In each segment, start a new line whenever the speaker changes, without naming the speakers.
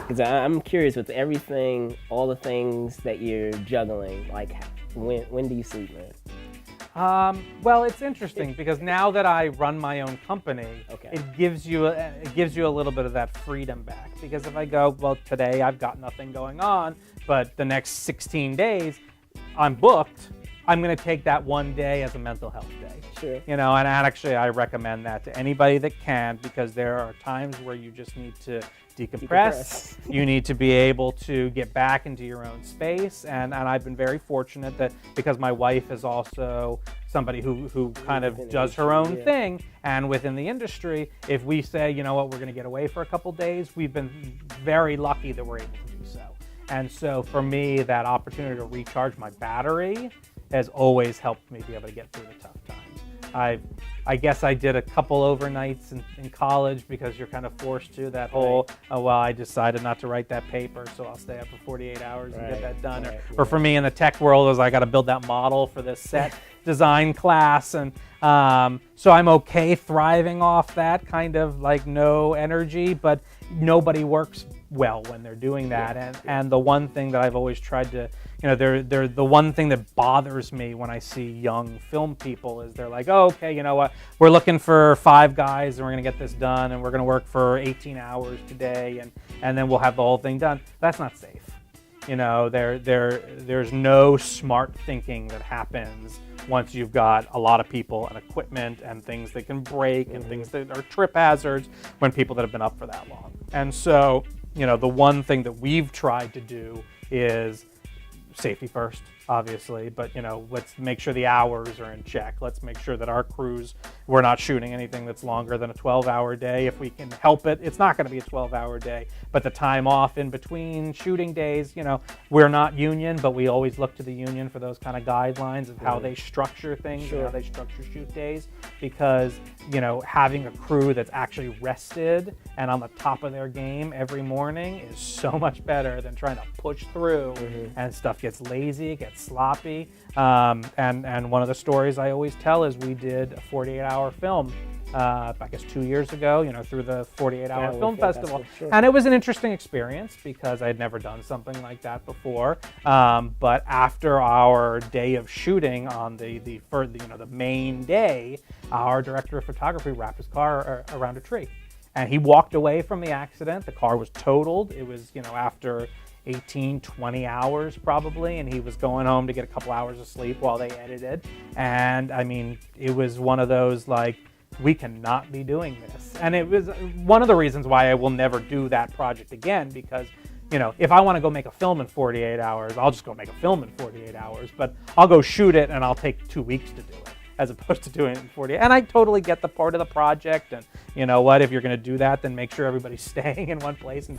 Because I'm curious with everything, all the things that you're juggling, like when do you sleep, man?
Well, it's interesting because now that I run my own company,
Okay.
it gives you a little bit of that freedom back. Because if I go, well, today I've got nothing going on, but the next 16 days I'm booked, I'm going to take that one day as a mental health day.
Sure.
And actually I recommend that to anybody that can, because there are times where you just need to decompress. You need to be able to get back into your own space. And I've been very fortunate that because my wife is also somebody who kind of does her own thing, and within the industry, if we say, you know what, we're going to get away for a couple days, we've been very lucky that we're able to do so. And so for me, that opportunity to recharge my battery has always helped me be able to get through the tough times. I guess I did a couple overnights in college because you're kind of forced to. That whole, oh, well, I decided not to write that paper, so I'll stay up for 48 hours and get that done. Or for me in the tech world, is I got to build that model for this set design class. And so I'm okay thriving off that kind of like no energy, but nobody works well when they're doing that. And the one thing that I've always tried to, they're the one thing that bothers me when I see young film people is they're like, oh, okay, you know what, we're looking for 5 guys and we're going to get this done and we're going to work for 18 hours today and then we'll have the whole thing done. That's not safe. There's no smart thinking that happens once you've got a lot of people and equipment and things that can break and things that are trip hazards when people that have been up for that long. And so, the one thing that we've tried to do is safety first, obviously, but let's make sure the hours are in check. Let's make sure that our crews, we're not shooting anything that's longer than a 12-hour day. If we can help it, it's not going to be a 12-hour day, but the time off in between shooting days, we're not union, but we always look to the union for those kind of guidelines of how they structure things, how they structure shoot days, because having a crew that's actually rested and on the top of their game every morning is so much better than trying to push through and stuff gets lazy, it gets sloppy. And one of the stories I always tell is we did a 48-hour film, I guess 2 years ago, through the 48-hour film festival.
Sure.
And it was an interesting experience because I'd never done something like that before. But after our day of shooting on the main day, our director of photography wrapped his car around a tree. And he walked away from the accident. The car was totaled. It was, after 18, 20 hours probably, and he was going home to get a couple hours of sleep while they edited. And I mean, it was one of those like, we cannot be doing this. And it was one of the reasons why I will never do that project again, because if I want to go make a film in 48 hours, I'll just go make a film in 48 hours, but I'll go shoot it and I'll take 2 weeks to do it, as opposed to doing it in 48. And I totally get the part of the project, and you know what, if you're going to do that, then make sure everybody's staying in one place and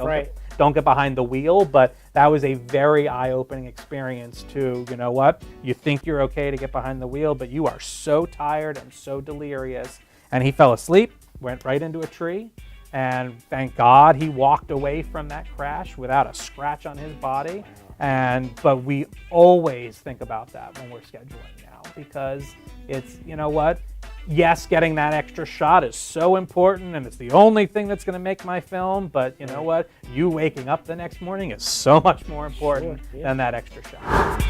don't get behind the wheel. But that was a very eye-opening experience too. You know what, you think you're okay to get behind the wheel, but you are so tired and so delirious. And he fell asleep, went right into a tree, and thank God he walked away from that crash without a scratch on his body. But we always think about that when we're scheduling now, because it's, yes, getting that extra shot is so important and it's the only thing that's going to make my film, but you know what, you waking up the next morning is so much more important than that extra shot.